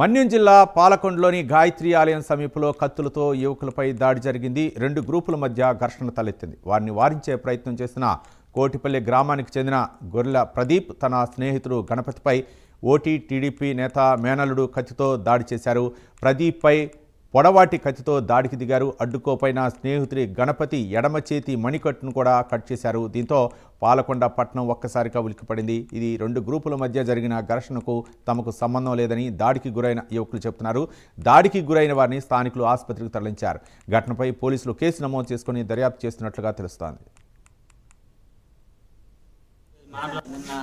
మన్యం జిల్లా పాలకొండలోని గాయత్రి ఆలయం సమీపంలో కత్తులతో యువకులపై దాడి జరిగింది. 2 గ్రూపుల మధ్య ఘర్షణ తలెత్తింది. వారిని వారించే ప్రయత్నం చేసిన కోటిపల్లి గ్రామానికి చెందిన గొర్రెల ప్రదీప్ తన స్నేహితుడు గణపతిపై టీడీపీ నేత మేనల్లుడు కత్తితో దాడి చేశారు. ప్రదీప్పై పొడవాటి కత్తితో దాడికి దిగారు. అడ్డుకోపైన స్నేహితుడి గణపతి ఎడమ చేతి మణికట్టును కూడా కట్ చేశారు. దీంతో పాలకొండ పట్టణం ఒక్కసారిగా ఉలిక్కిపడింది. ఇది 2 గ్రూపుల మధ్య జరిగిన ఘర్షణకు తమకు సంబంధం లేదని దాడికి గురైన యువకులు చెబుతున్నారు. దాడికి గురైన వారిని స్థానికులు ఆసుపత్రికి తరలించారు. ఘటనపై పోలీసులు కేసు నమోదు చేసుకుని దర్యాప్తు చేస్తున్నట్లుగా తెలుస్తోంది. నిన్న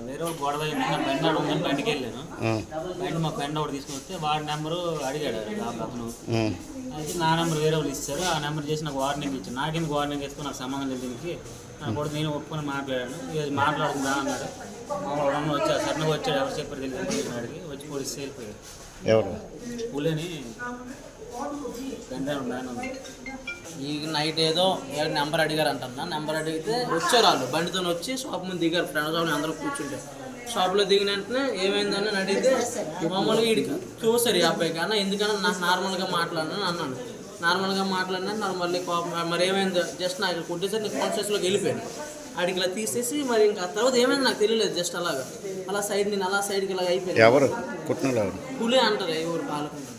వేరే గొడవ బండి ఉందని బండికి వెళ్ళాను. బండి మా ఫ్రెండ్ ఒకటి తీసుకుని వస్తే వాడి నెంబరు అడిగాడు అతను. అయితే నా నెంబర్ వేరే వాళ్ళు ఇచ్చారు. ఆ నెంబర్ చేసి నాకు వార్నింగ్ ఇచ్చాను. నాకెందుకు వార్నింగ్ వేసుకుని నాకు సంబంధం లేదు దీనికి. నాకు కూడా నేను ఒప్పుకొని మాట్లాడాను. మాట్లాడుతుందా అన్నాడు. మామూలు వచ్చాడు, సడన్గా వచ్చాడు. ఎవరు చెప్పారు తెలియదు అడిగి వచ్చి పోలీసు వెళ్ళిపోయాడు. ఎవరు పులిని ఈ నైట్ ఏదో నెంబర్ అడిగారు అంటున్నా. నెంబర్ అడిగితే వచ్చారు వాళ్ళు బండితో వచ్చి షాప్ ముందు దిగారు. ఫ్రెండ్స్ వాళ్ళు అందరూ కూర్చుంటే షాప్లో దిగిన వెంటనే ఏమైందని అడిగితే మామూలుగా వీడికి చూసారు ఈ అబ్బాయికి. అన్న ఎందుకన్నా నాకు నార్మల్గా మాట్లాడినాను అన్నాను. నార్మల్గా మాట్లాడినా నాకు మళ్ళీ మరి ఏమైంది జస్ట్ నాకు కొట్టేసరి నీకు కాన్షియస్లోకి వెళ్ళిపోయాను. ఆడికి ఇలా తీసేసి మరి ఇంకా తర్వాత ఏమైంది నాకు తెలియలేదు. జస్ట్ అలాగా అలా సైడ్ నేను అలా సైడ్కి ఇలా అయిపోయింది. ఎవరు కుట్టిన పులి అంటారు ఎవరు పాలకుండా